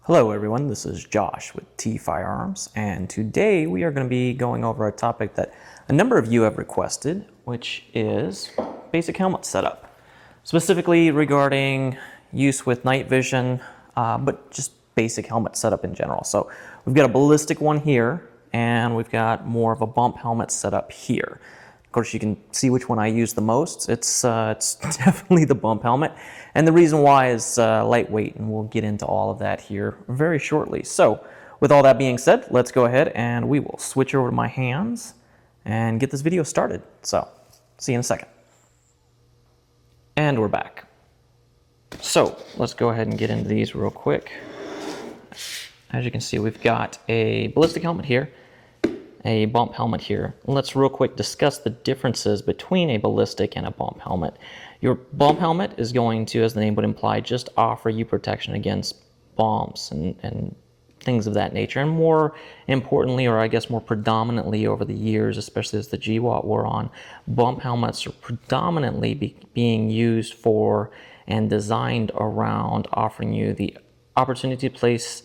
Hello everyone, this is Josh with T Firearms, and today we are going to be going over a topic that a number of you have requested, which is basic helmet setup. Specifically regarding use with night vision, but just basic helmet setup in general. So we've got a ballistic one here, and we've got more of a bump helmet setup here. Of course, you can see which one I use the most. It's definitely the bump helmet. And the reason why is lightweight, and we'll get into all of that here very shortly. So with all that being said, let's go ahead and we will switch over to my hands and get this video started. So see you in a second. And we're back. So let's go ahead and get into these real quick. As you can see, we've got a ballistic helmet here, a bump helmet here. Let's real quick discuss the differences between a ballistic and a bump helmet. Your bump helmet is going to, as the name would imply, just offer you protection against bumps and things of that nature. And more importantly, or I guess more predominantly over the years, especially as the GWOT wore on, bump helmets are predominantly being used for and designed around offering you the opportunity to place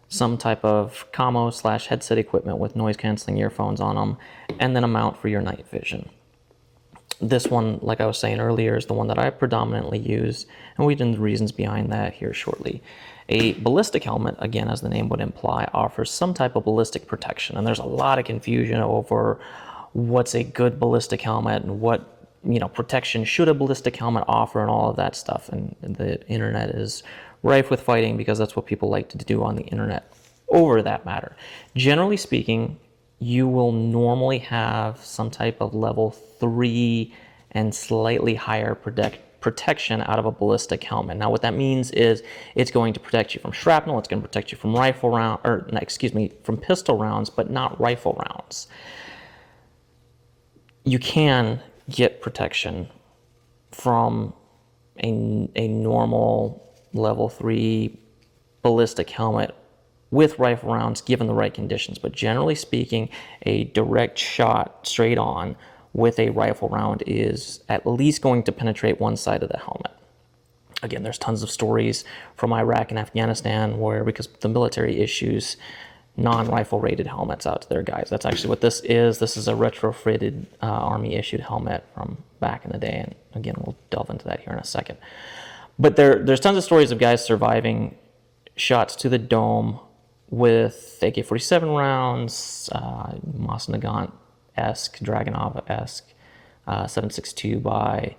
some type of commo / headset equipment with noise canceling earphones on them, and then a mount for your night vision. This one, like I was saying earlier, is the one that I predominantly use, and we'll get into the reasons behind that here shortly. A ballistic helmet, again, as the name would imply, offers some type of ballistic protection, and there's a lot of confusion over what's a good ballistic helmet and what protection should a ballistic helmet offer and all of that stuff. And the internet is rife with fighting because that's what people like to do on the internet over that matter. Generally speaking, you will normally have some type of level 3 and slightly higher protection out of a ballistic helmet. Now what that means is it's going to protect you from shrapnel, it's going to protect you from from pistol rounds, but not rifle rounds. You can get protection from a normal level 3 ballistic helmet with rifle rounds given the right conditions, but generally speaking, a direct shot straight on with a rifle round is at least going to penetrate one side of the helmet. Again, there's tons of stories from Iraq and Afghanistan where, because of the military issues, non-rifle rated helmets out to their guys. That's actually what this is. This is a retrofitted Army issued helmet from back in the day, and again, we'll delve into that here in a second. But there's tons of stories of guys surviving shots to the dome with AK-47 rounds, Mosin-Nagant-esque, Dragunov-esque, 7.62 by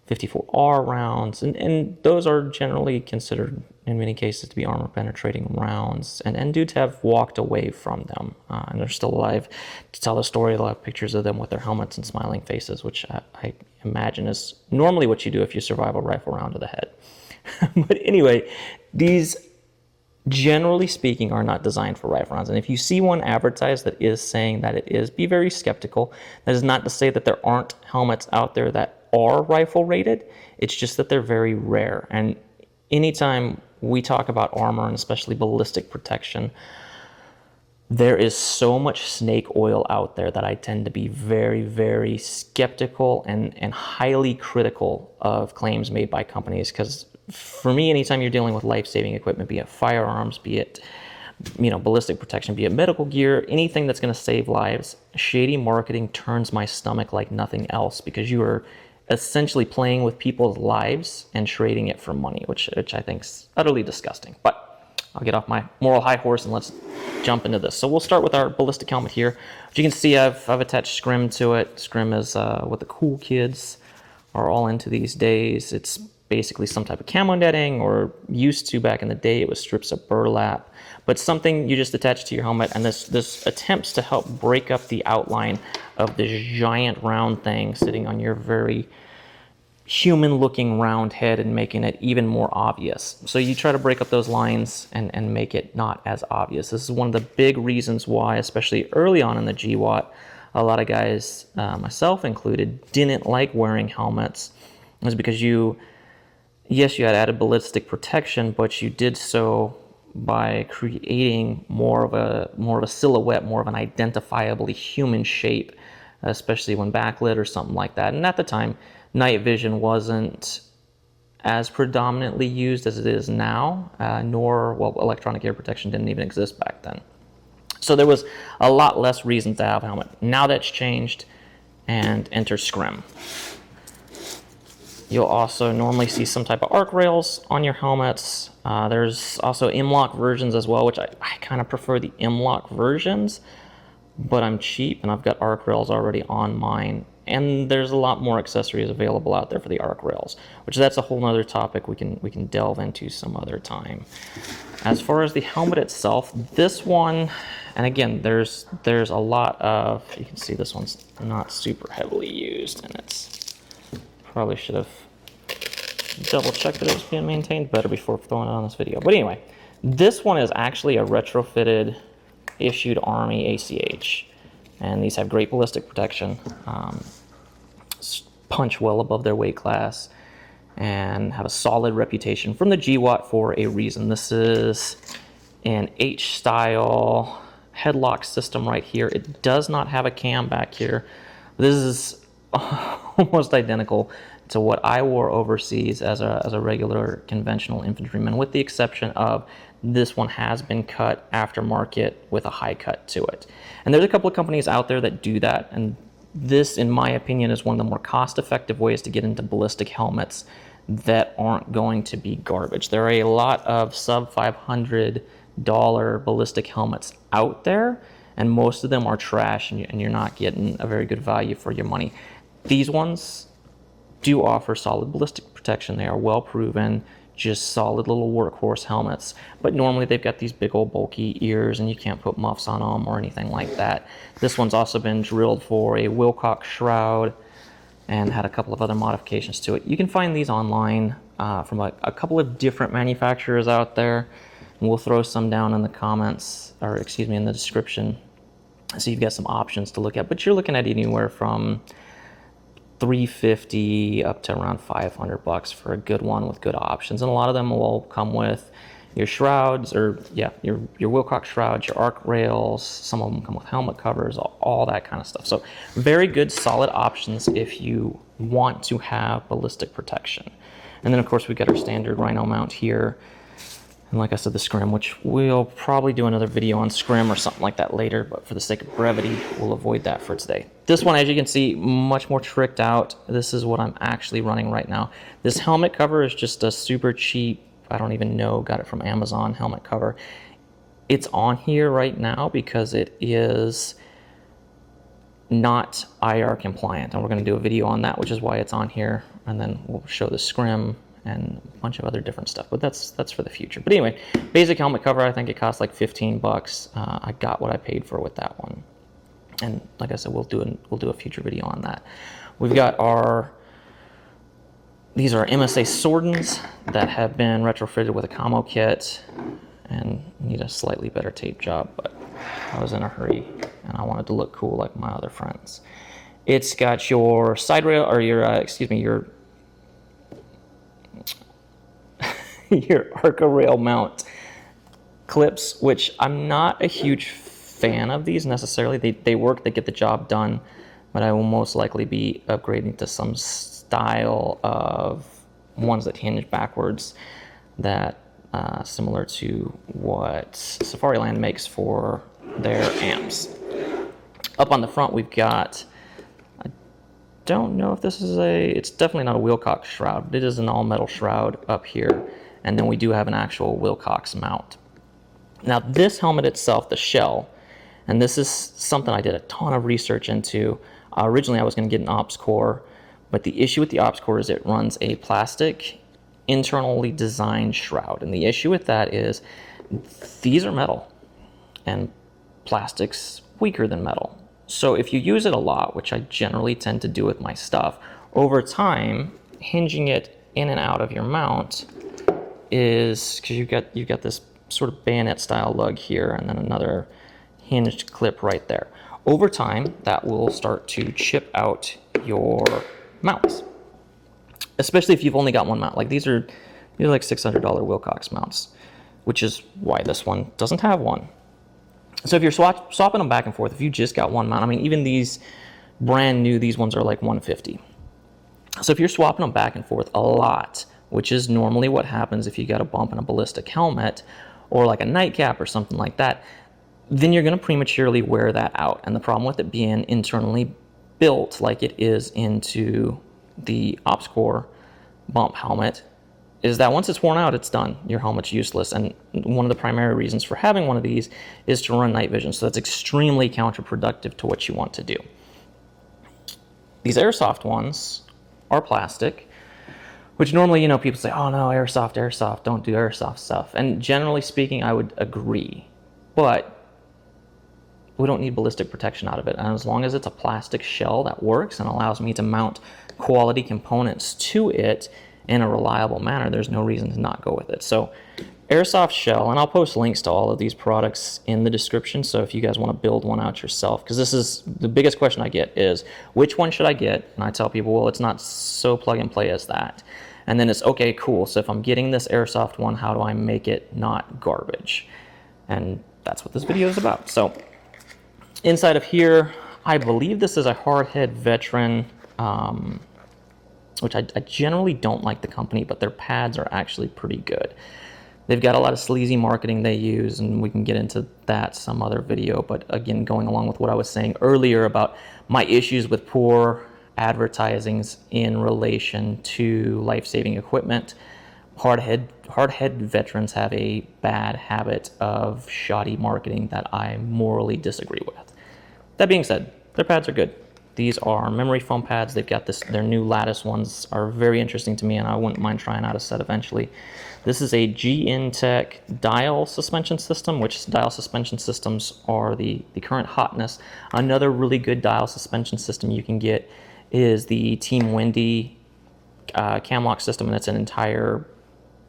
54R rounds, and those are generally considered in many cases to be armor penetrating rounds, and dudes have walked away from them, and they're still alive to tell the story. They'll have pictures of them with their helmets and smiling faces, which I imagine is normally what you do if you survive a rifle round to the head. But anyway, these generally speaking are not designed for rifle rounds, and if you see one advertised that is saying that it is, be very skeptical. That is not to say that there aren't helmets out there that are rifle rated. It's just that they're very rare, and anytime we talk about armor and especially ballistic protection, there is so much snake oil out there that I tend to be very, very skeptical and highly critical of claims made by companies, because for me, anytime you're dealing with life-saving equipment, be it firearms, be it ballistic protection, be it medical gear, anything that's going to save lives, shady marketing turns my stomach like nothing else, because you are essentially playing with people's lives and trading it for money, which I think is utterly disgusting. But I'll get off my moral high horse and let's jump into this. So we'll start with our ballistic helmet here. As you can see, I've attached scrim to it. Scrim is what the cool kids are all into these days. It's basically some type of camo netting, or used to back in the day it was strips of burlap, but something you just attach to your helmet, and this attempts to help break up the outline of this giant round thing sitting on your very human looking round head and making it even more obvious. So you try to break up those lines and make it not as obvious. This is one of the big reasons why, especially early on in the GWOT, a lot of guys, myself included, didn't like wearing helmets. It was because yes, you had added ballistic protection, but you did so by creating more of a silhouette, more of an identifiably human shape, especially when backlit or something like that. And at the time, night vision wasn't as predominantly used as it is now, nor, well, electronic ear protection didn't even exist back then. So there was a lot less reason to have a helmet. Now that's changed, and enter scrim. You'll also normally see some type of arc rails on your helmets. There's also M-LOK versions as well, which I kind of prefer the M-LOK versions, but I'm cheap and I've got arc rails already on mine. And there's a lot more accessories available out there for the arc rails, which that's a whole nother topic we can delve into some other time. As far as the helmet itself, this one, and again, there's a lot of, you can see this one's not super heavily used, and it's probably should have double checked that it was being maintained better before throwing it on this video. But anyway, this one is actually a retrofitted issued Army ACH. And these have great ballistic protection, punch well above their weight class, and have a solid reputation from the GWAT for a reason. This is an H-style headlock system right here. It does not have a cam back here. This is almost identical to what I wore overseas as a regular conventional infantryman, with the exception of this one has been cut aftermarket with a high cut to it. And there's a couple of companies out there that do that, and this, in my opinion, is one of the more cost-effective ways to get into ballistic helmets that aren't going to be garbage. There are a lot of sub $500 ballistic helmets out there, and most of them are trash, and you're not getting a very good value for your money. These ones do offer solid ballistic protection. They are well proven, just solid little workhorse helmets, but normally they've got these big old bulky ears and you can't put muffs on them or anything like that. This one's also been drilled for a Wilcox Shroud and had a couple of other modifications to it. You can find these online from a couple of different manufacturers out there, and we'll throw some down in the comments, or excuse me, in the description, so you've got some options to look at. But you're looking at anywhere from $350 up to around $500 for a good one with good options, and a lot of them will come with your shrouds, or your Wilcox shrouds, your arc rails. Some of them come with helmet covers, all that kind of stuff. So very good, solid options if you want to have ballistic protection. And then of course we got our standard Rhino mount here, and like I said, the scrim, which we'll probably do another video on scrim or something like that later, but for the sake of brevity, we'll avoid that for today. This one, as you can see, much more tricked out. This is what I'm actually running right now. This helmet cover is just a super cheap, I don't even know, got it from Amazon helmet cover. It's on here right now because it is not IR compliant, and we're going to do a video on that, which is why it's on here, and then we'll show the scrim and a bunch of other different stuff, but that's for the future. But anyway, basic helmet cover, I think it cost like $15. I got what I paid for with that one, and like I said, we'll do a future video on that. We've got these are MSA Swordens that have been retrofitted with a camo kit and need a slightly better tape job, but I was in a hurry and I wanted to look cool like my other friends. It's got your side rail, or your your Arca rail mount clips, which I'm not a huge fan of these necessarily. They work, they get the job done, but I will most likely be upgrading to some style of ones that hinge backwards, that similar to what Safariland makes for their amps. Up on the front we've got, I don't know if this is it's definitely not a Wilcox shroud, but it is an all-metal shroud up here. And then we do have an actual Wilcox mount. Now this helmet itself, the shell, and this is something I did a ton of research into. Originally I was going to get an ops core, but the issue with the ops core is it runs a plastic internally designed shroud. And the issue with that is these are metal, and plastic's weaker than metal. So if you use it a lot, which I generally tend to do with my stuff, over time, hinging it in and out of your mount is, because you've got this sort of bayonet style lug here and then another hinged clip right there. Over time, that will start to chip out your mounts, especially if you've only got one mount. Like these are like $600 Wilcox mounts, which is why this one doesn't have one. So if you're swapping them back and forth, if you just got one mount, I mean, even these brand new, these ones are like $150. So if you're swapping them back and forth a lot, which is normally what happens if you got a bump in a ballistic helmet or like a nightcap or something like that, then you're going to prematurely wear that out. And the problem with it being internally built like it is into the OpsCore bump helmet is that once it's worn out, it's done. Your helmet's useless. And one of the primary reasons for having one of these is to run night vision. So that's extremely counterproductive to what you want to do. These airsoft ones are plastic, which normally, people say, oh no, airsoft, don't do airsoft stuff. And generally speaking, I would agree. But we don't need ballistic protection out of it. And as long as it's a plastic shell that works and allows me to mount quality components to it in a reliable manner, there's no reason to not go with it. So airsoft shell, and I'll post links to all of these products in the description, so if you guys want to build one out yourself, because this is the biggest question I get is, which one should I get? And I tell people, well, it's not so plug and play as that. And then it's, okay, cool, so if I'm getting this airsoft one, how do I make it not garbage? And that's what this video is about. So inside of here, I believe this is a Hardhead Veteran, which I generally don't like the company, but their pads are actually pretty good. They've got a lot of sleazy marketing they use, and we can get into that some other video. But again, going along with what I was saying earlier about my issues with poor advertisings in relation to life-saving equipment, Hardhead Veterans have a bad habit of shoddy marketing that I morally disagree with. That being said, their pads are good. These are memory foam pads. They've got their new lattice ones are very interesting to me, and I wouldn't mind trying out a set eventually. This is a GNTech dial suspension system, which dial suspension systems are the current hotness. Another really good dial suspension system you can get is the Team Wendy Camlock system, and it's an entire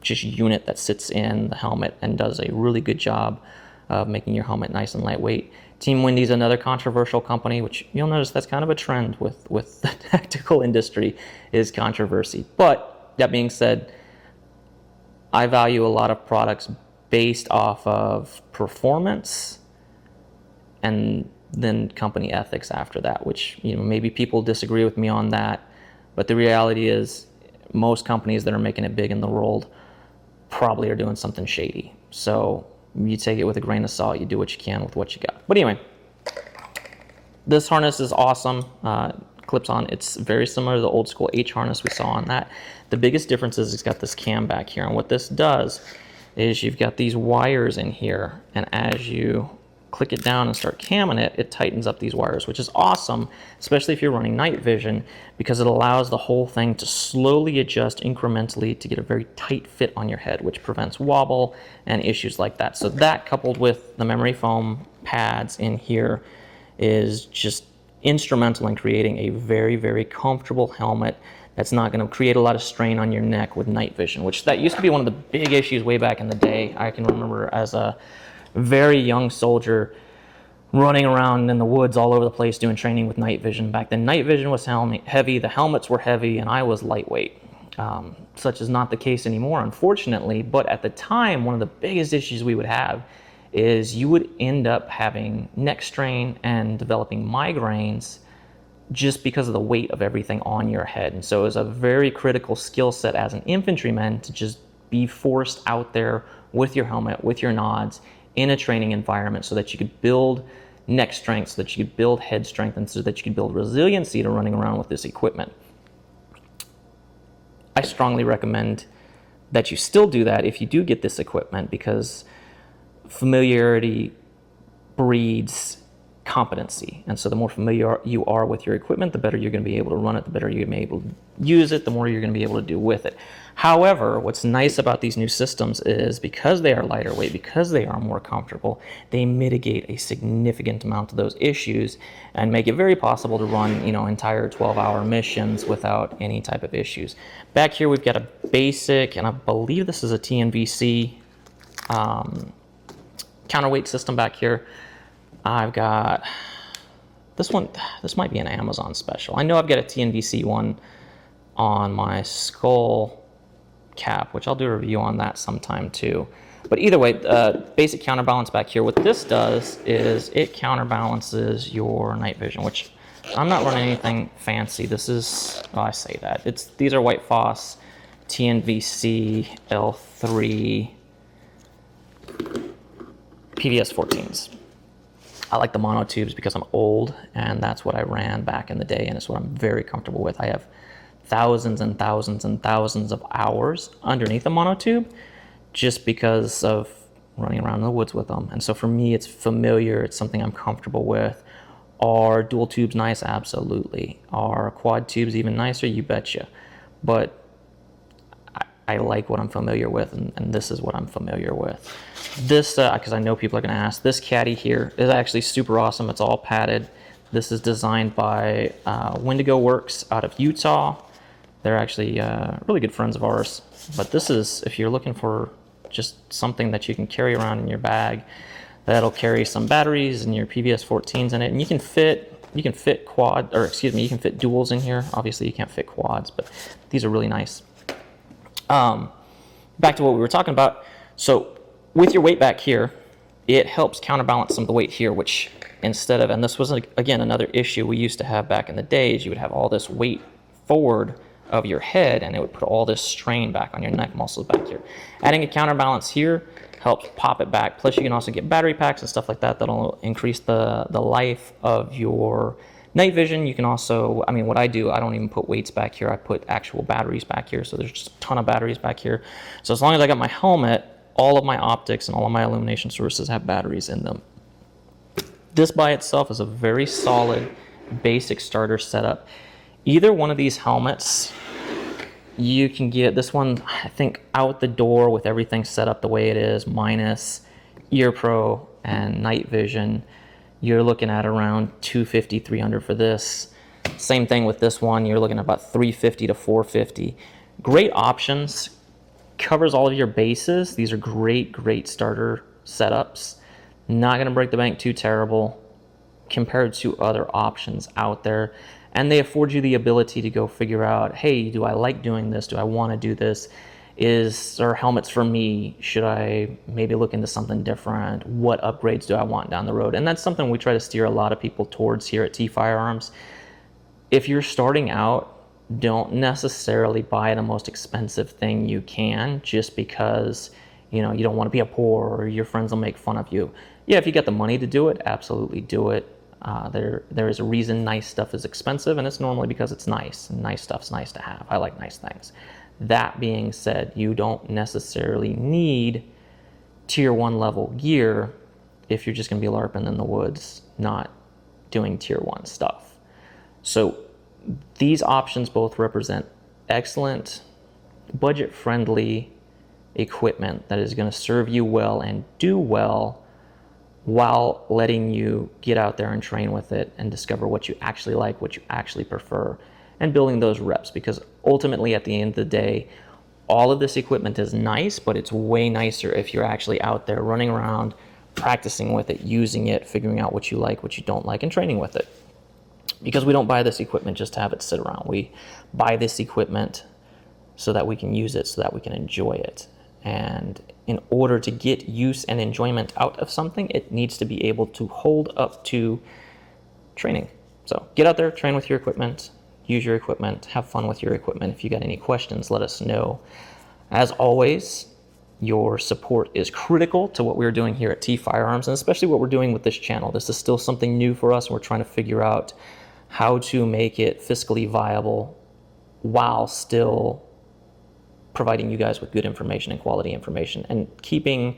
just unit that sits in the helmet and does a really good job of making your helmet nice and lightweight. Team Wendy is another controversial company, which you'll notice that's kind of a trend with the tactical industry, is controversy. But that being said, I value a lot of products based off of performance and then company ethics after that, which maybe people disagree with me on that, but the reality is most companies that are making it big in the world probably are doing something shady. So you take it with a grain of salt, you do what you can with what you got. But anyway, this harness is awesome. Clips on. It's very similar to the old school H harness we saw on that. The biggest difference is it's got this cam back here, and what this does is you've got these wires in here, and as you click it down and start camming it, it tightens up these wires, which is awesome, especially if you're running night vision, because it allows the whole thing to slowly adjust incrementally to get a very tight fit on your head, which prevents wobble and issues like that. So that, coupled with the memory foam pads in here, is just instrumental in creating a very, very comfortable helmet that's not going to create a lot of strain on your neck with night vision, which that used to be one of the big issues way back in the day. I can remember as a very young soldier running around in the woods all over the place doing training with night vision. Back then, night vision was heavy, the helmets were heavy, and I was lightweight. Such is not the case anymore, unfortunately, but at the time, one of the biggest issues we would have is you would end up having neck strain and developing migraines just because of the weight of everything on your head. And so it was a very critical skill set as an infantryman to just be forced out there with your helmet, with your nods, in a training environment, so that you could build neck strength, so that you could build head strength, and so that you could build resiliency to running around with this equipment. I strongly recommend that you still do that if you do get this equipment, because familiarity breeds competency. And so the more familiar you are with your equipment, the better you're going to be able to run it, the better you're going to be able to use it, the more you're going to be able to do with it. However, what's nice about these new systems is because they are lighter weight, because they are more comfortable, they mitigate a significant amount of those issues and make it very possible to run, entire 12-hour missions without any type of issues. Back here, we've got a basic, and I believe this is a TNVC counterweight system back here. I've got this one. This might be an Amazon special. I know I've got a TNVC one on my skull cap, which I'll do a review on that sometime too. But either way, basic counterbalance back here. What this does is it counterbalances your night vision, which I'm not running anything fancy. This is, I say that. These are White Foss TNVC L3 PVS 14s. I like the mono tubes because I'm old, and that's what I ran back in the day, and it's what I'm very comfortable with. I have thousands and thousands and thousands of hours underneath a mono tube just because of running around in the woods with them. And so for me, it's familiar. It's something I'm comfortable with. Are dual tubes nice? Absolutely. Are quad tubes even nicer? You betcha. But I like what I'm familiar with, and this is what I'm familiar with. This, because I know people are going to ask, this Caddy here is actually super awesome. It's all padded. This is designed by Wendigo Works out of Utah. They're actually really good friends of ours. But this is, if you're looking for just something that you can carry around in your bag, that'll carry some batteries and your PVS 14s in it, and you can fit quad, or excuse me, you can fit duals in here. Obviously, you can't fit quads, but these are really nice. Back to what we were talking about. So with your weight back here, it helps counterbalance some of the weight here, which instead of, and this was again another issue we used to have back in the days, you would have all this weight forward of your head and it would put all this strain back on your neck muscles back here. Adding a counterbalance here helps pop it back. Plus you can also get battery packs and stuff like that that'll increase the life of your night vision. You can also, I mean, what I do, I don't even put weights back here. I put actual batteries back here. So there's just a ton of batteries back here. So as long as I got my helmet, all of my optics and all of my illumination sources have batteries in them. This by itself is a very solid basic starter setup. Either one of these helmets, you can get this one, I think, out the door with everything set up the way it is, minus Ear Pro and night vision. You're looking at around $250, $300 for this. Same thing with this one. You're looking at about $350 to $450. Great options. Covers all of your bases. These are great starter setups. Not going to break the bank too terrible compared to other options out there. And they afford you the ability to go figure out, hey, do I like doing this? Do I want to do this? Are helmets for me? Should I maybe look into something different? What upgrades do I want down the road? And that's something we try to steer a lot of people towards here at T Firearms. If you're starting out, don't necessarily buy the most expensive thing you can just because you don't want to be a poor or your friends will make fun of you. Yeah, if you got the money to do it, absolutely do it. There is a reason nice stuff is expensive, and it's normally because it's nice, and nice stuff's nice to have. I like nice things. That being said, you don't necessarily need tier 1 level gear if you're just going to be LARPing in the woods, not doing tier 1 stuff. So these options both represent excellent, budget-friendly equipment that is going to serve you well and do well while letting you get out there and train with it and discover what you actually like, what you actually prefer, and building those reps. Because ultimately, at the end of the day, all of this equipment is nice, but it's way nicer if you're actually out there running around, practicing with it, using it, figuring out what you like, what you don't like, and training with it. Because we don't buy this equipment just to have it sit around. We buy this equipment so that we can use it, so that we can enjoy it. And in order to get use and enjoyment out of something, it needs to be able to hold up to training. So get out there, train with your equipment, use your equipment, have fun with your equipment. If you got any questions, let us know. As always, your support is critical to what we're doing here at T Firearms, and especially what we're doing with this channel. This is still something new for us, and we're trying to figure out how to make it fiscally viable while still providing you guys with good information and quality information, and keeping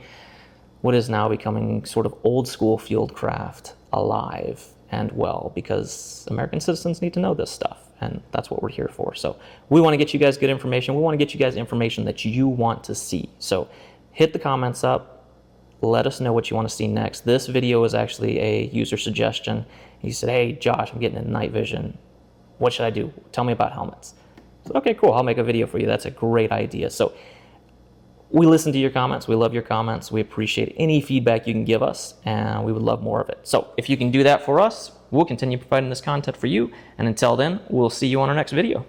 what is now becoming sort of old school fieldcraft alive and well, because American citizens need to know this stuff, and that's what we're here for. So we want to get you guys good information. We want to get you guys information that you want to see. So hit the comments up. Let us know what you want to see next. This video is actually a user suggestion. He said, hey, Josh, I'm getting into night vision. What should I do? Tell me about helmets. I said, okay, cool. I'll make a video for you. That's a great idea. So we listen to your comments. We love your comments. We appreciate any feedback you can give us, and we would love more of it. So if you can do that for us, we'll continue providing this content for you. And until then, we'll see you on our next video.